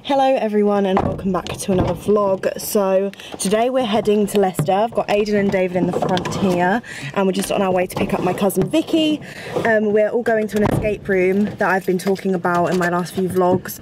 Hello everyone and welcome back to another vlog. So today we're heading to Leicester. I've got Aidan and David in the front here and we're just on our way to pick up my cousin Vicky. We're all going to an escape room that I've been talking about in my last few vlogs.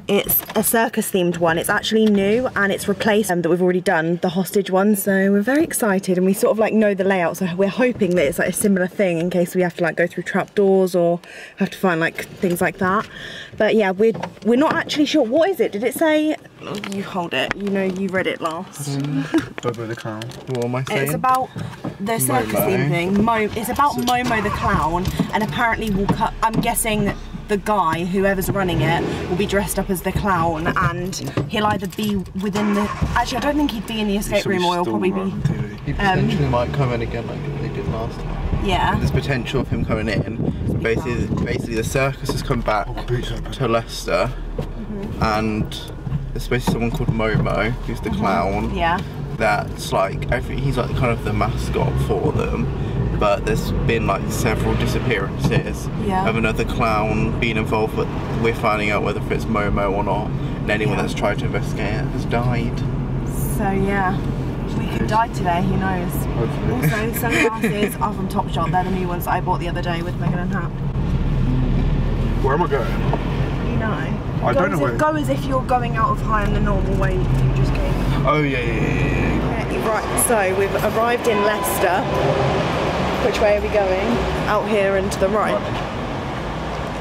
It's a circus themed one. It's actually new and it's replaced that we've already done, the hostage one. So we're very excited and we sort of like know the layout. So we're hoping that it's like a similar thing in case we have to like go through trapdoors or have to find like things like that. But yeah, we're not actually sure. What is it? Did it say? Oh, you hold it. You know, you read it last. Bobo the clown. What am I saying? It's about the circus theme thing. It's about Momo the clown, and apparently we'll cut. I'm guessing the guy, whoever's running it, will be dressed up as the clown, and he'll either be within the. Actually, I don't think he'd be in the escape room, or he'll probably be. He potentially might come in again like they did last time. Yeah. There's potential of him coming in. Basically, the circus has come back to Leicester, and there's basically someone called Momo, who's the clown. Yeah. That's like he's like kind of the mascot for them. But there's been like several disappearances of another clown being involved, but we're finding out whether it's Momo or not. And anyone that's tried to investigate it has died. So yeah. We could die today, who knows. Hopefully. Also, sunglasses are from Topshop. They're the new ones that I bought the other day with Megan and Hat. Where am I going? You know. I don't know where. Go as if you're going out of high in the normal way you just came. Oh yeah. Right, so we've arrived in Leicester. Which way are we going? Out here and to the right.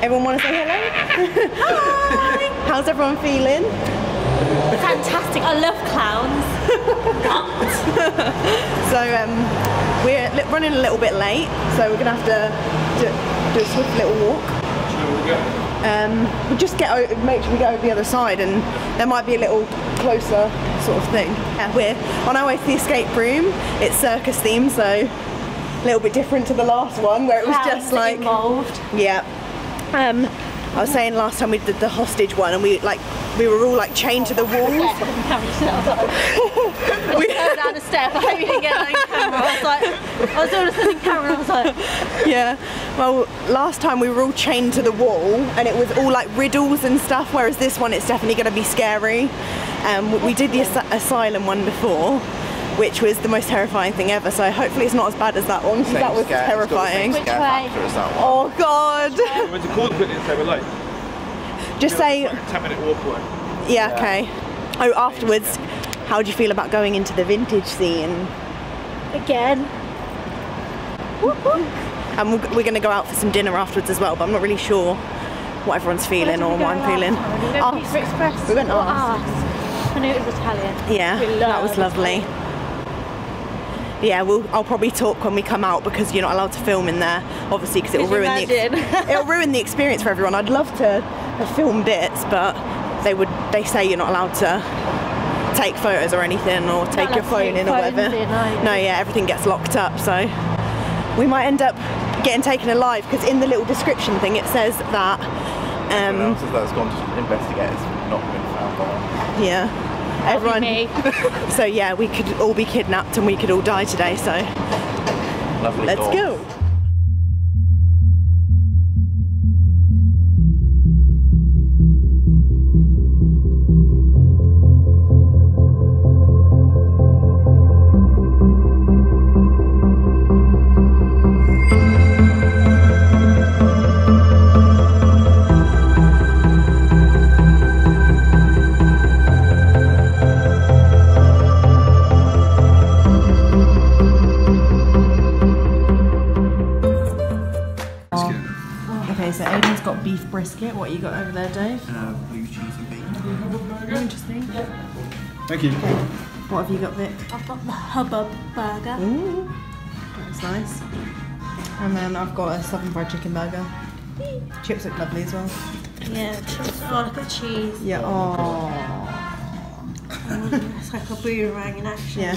Everyone want to say hello? Hi! How's everyone feeling? Fantastic, I love clowns. So we're running a little bit late, so we're gonna have to do a swift little walk. We'll just make sure we go over the other side, and there might be a little closer sort of thing. Yeah, we're on our way to the escape room. It's circus themed, so a little bit different to the last one where it was just like involved. Yeah. I was saying last time we did the hostage one, and we were all like chained to the walls. We go down the step. I hope you didn't get that on camera. I was doing a thing camera. I was like, yeah. Well, last time we were all chained to the wall, and it was all like riddles and stuff. Whereas this one, it's definitely going to be scary. We did the asylum one before, which was the most terrifying thing ever. So hopefully it's not as bad as that one, because that was terrifying. Which way? Oh God. I went to call the quickly and say we're late. Just say. Like a 10-minute walk away. Yeah. Okay. Oh, afterwards, how do you feel about going into the vintage scene? again. And we're going to go out for some dinner afterwards as well, but I'm not really sure what everyone's feeling or what I'm feeling. We went Pizza Express. We went I knew it was Italian. Yeah, that was lovely. Yeah, I'll probably talk when we come out because you're not allowed to film in there, obviously, because it'll ruin the experience for everyone. I'd love to film bits, but they say you're not allowed to take photos or anything, or take your phone in or whatever. No, yeah, everything gets locked up, so we might end up getting taken alive, because in the little description thing it says that everyone else that's gone to investigate has not been found by. Yeah. Everyone. So yeah, we could all be kidnapped and we could all die today, so Lovely let's thought. go. So Aidan's got beef brisket. What you got over there, Dave? Blue cheese and bacon. Interesting. Thank you. What have you got, Vic? I've got the hubbub burger. Ooh, that's nice. And then I've got a southern fried chicken burger. Chips look lovely as well. Yeah, chips. Oh, look at the cheese. Yeah. Oh. It's like a boomerang in action. Yeah.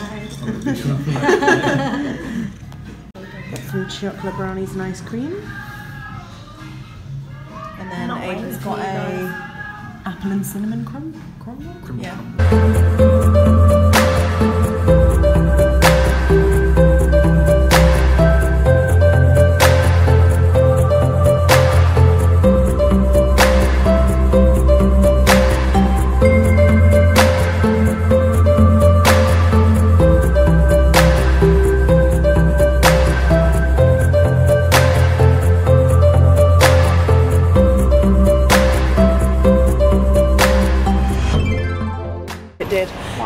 Got some chocolate brownies and ice cream. And then Aidan's got a apple and cinnamon crumble. Yeah.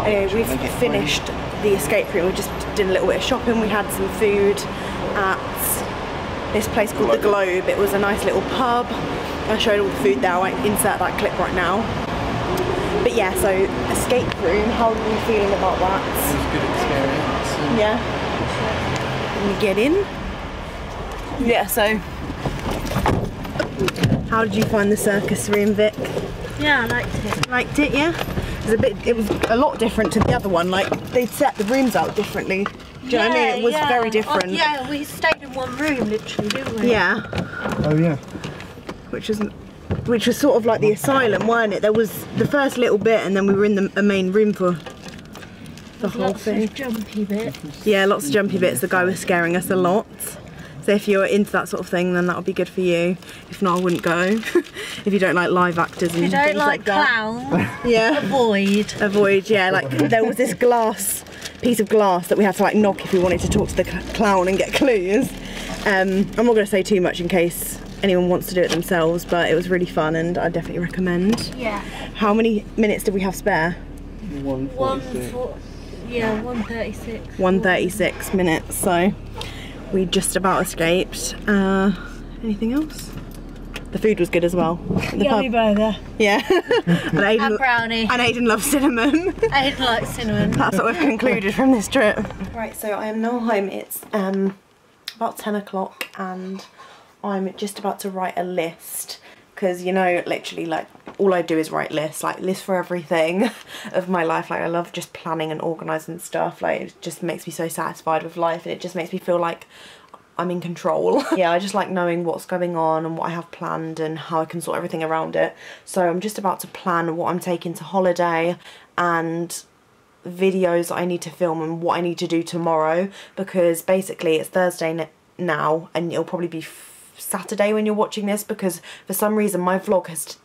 Anyway, we've finished the escape room. We just did a little bit of shopping. We had some food at this place called The Globe. It was a nice little pub. I showed all the food there. I won't insert that clip right now. But yeah, so escape room, how are we feeling about that? It was a good experience. Yeah. Can we get in? Yeah, so how did you find the circus room, Vic? Yeah, I liked it. Liked it, yeah? It was a lot different to the other one, like they set the rooms out differently. Do you know what I mean? It was very different. Yeah, we stayed in one room literally, didn't we? Yeah. Oh yeah. Which was sort of like the asylum, weren't it? There was the first little bit and then we were in a main room for the whole thing. Lots of jumpy bits. Yeah, lots of jumpy bits. The guy was scaring us a lot. So if you're into that sort of thing, then that'll be good for you. If not, I wouldn't go. If you don't like live actors and If you don't things like that. clowns, Yeah. avoid. Yeah, like there was this piece of glass that we had to like knock if we wanted to talk to the clown and get clues. I'm not going to say too much in case anyone wants to do it themselves, but it was really fun and I definitely recommend. Yeah. How many minutes did we have spare? 1:36. 1:36 minutes, so we just about escaped. Anything else? The food was good as well. The Yummy burger. Yeah. And brownie. And Aiden loves cinnamon. I didn't like cinnamon. That's what we've concluded from this trip. Right, so I am now home. It's about 10 o'clock and I'm just about to write a list because, you know, literally like all I do is write lists, like lists for everything of my life. Like I love just planning and organising stuff. Like it just makes me so satisfied with life and it just makes me feel like I'm in control. Yeah, I just like knowing what's going on and what I have planned and how I can sort everything around it. So I'm just about to plan what I'm taking to holiday and videos that I need to film and what I need to do tomorrow, because basically it's Thursday now and it'll probably be Saturday when you're watching this, because for some reason my vlog has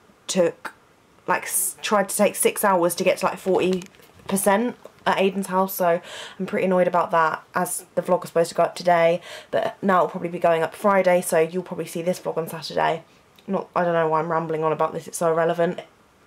tried to take 6 hours to get to like 40% at Aiden's house, so I'm pretty annoyed about that, as the vlog was supposed to go up today, but now it'll probably be going up Friday, so you'll probably see this vlog on Saturday. I don't know why I'm rambling on about this, it's so irrelevant.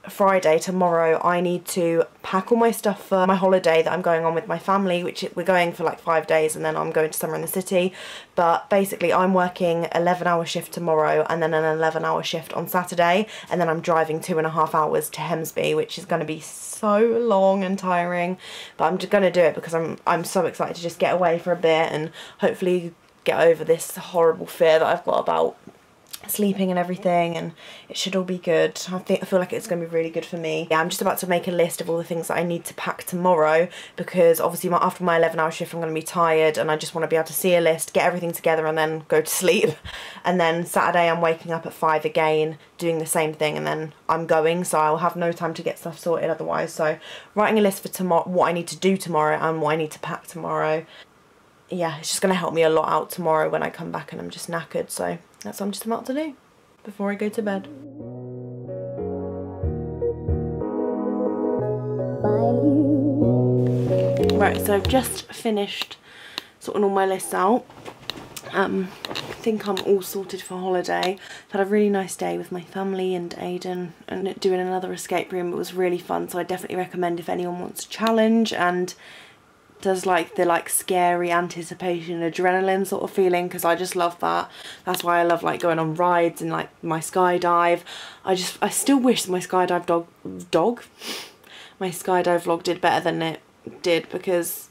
Friday, tomorrow, I need to pack all my stuff for my holiday that I'm going on with my family, which we're going for like 5 days and then I'm going to somewhere in the city. But basically I'm working 11-hour shift tomorrow and then an 11-hour shift on Saturday, and then I'm driving 2.5 hours to Hemsby, which is going to be so long and tiring, but I'm just going to do it because I'm so excited to just get away for a bit and hopefully get over this horrible fear that I've got about sleeping and everything, and it should all be good. I feel like it's going to be really good for me. Yeah, I'm just about to make a list of all the things that I need to pack tomorrow, because obviously after my 11-hour shift I'm going to be tired and I just want to be able to see a list, get everything together and then go to sleep. And then Saturday I'm waking up at 5 again, doing the same thing, and then I'm going, so I'll have no time to get stuff sorted otherwise. So writing a list for tomorrow, what I need to do tomorrow and what I need to pack tomorrow. Yeah, it's just going to help me a lot out tomorrow when I come back and I'm just knackered, so that's what I'm just about to do before I go to bed. Right, so I've just finished sorting all my lists out. I think I'm all sorted for holiday. I've had a really nice day with my family and Aiden and doing another escape room. It was really fun, so I definitely recommend if anyone wants a challenge and does like the scary anticipation, adrenaline sort of feeling, because I just love that. That's why I love like going on rides and like my skydive. I still wish my skydive my skydive vlog did better than it did, because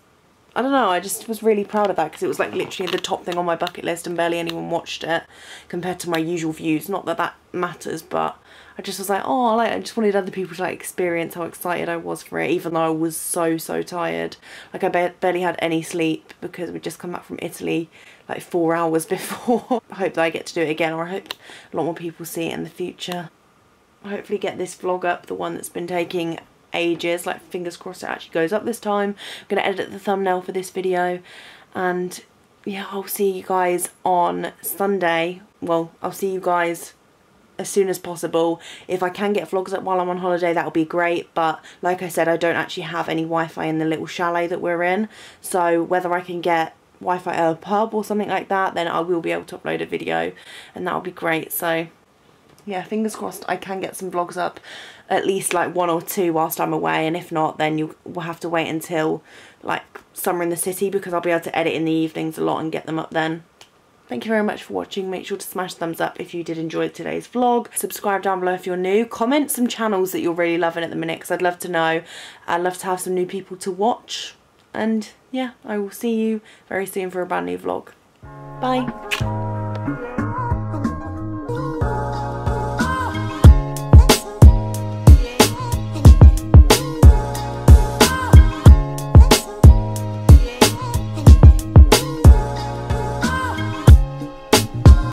I don't know, I just was really proud of that, because it was like literally the top thing on my bucket list and barely anyone watched it compared to my usual views. Not that that matters, but I just was like, oh, I just wanted other people to like experience how excited I was for it, even though I was so tired. Like I barely had any sleep because we'd just come back from Italy like 4 hours before. I hope that I get to do it again, or I hope a lot more people see it in the future. I'll hopefully get this vlog up, the one that's been taking ages, like fingers crossed it actually goes up this time. I'm going to edit the thumbnail for this video, and yeah, I'll see you guys on Sunday. Well, I'll see you guys as soon as possible. If I can get vlogs up while I'm on holiday, that'll be great, but like I said, I don't actually have any Wi-Fi in the little chalet that we're in, so whether I can get Wi-Fi at a pub or something like that, then I will be able to upload a video and that'll be great. So yeah, fingers crossed I can get some vlogs up, at least like 1 or 2 whilst I'm away, and if not then you will have to wait until like summer in the city, because I'll be able to edit in the evenings a lot and get them up then. Thank you very much for watching. Make sure to smash thumbs up if you did enjoy today's vlog. Subscribe down below if you're new. Comment some channels that you're really loving at the minute, because I'd love to know. I'd love to have some new people to watch. And yeah, I will see you very soon for a brand new vlog. Bye.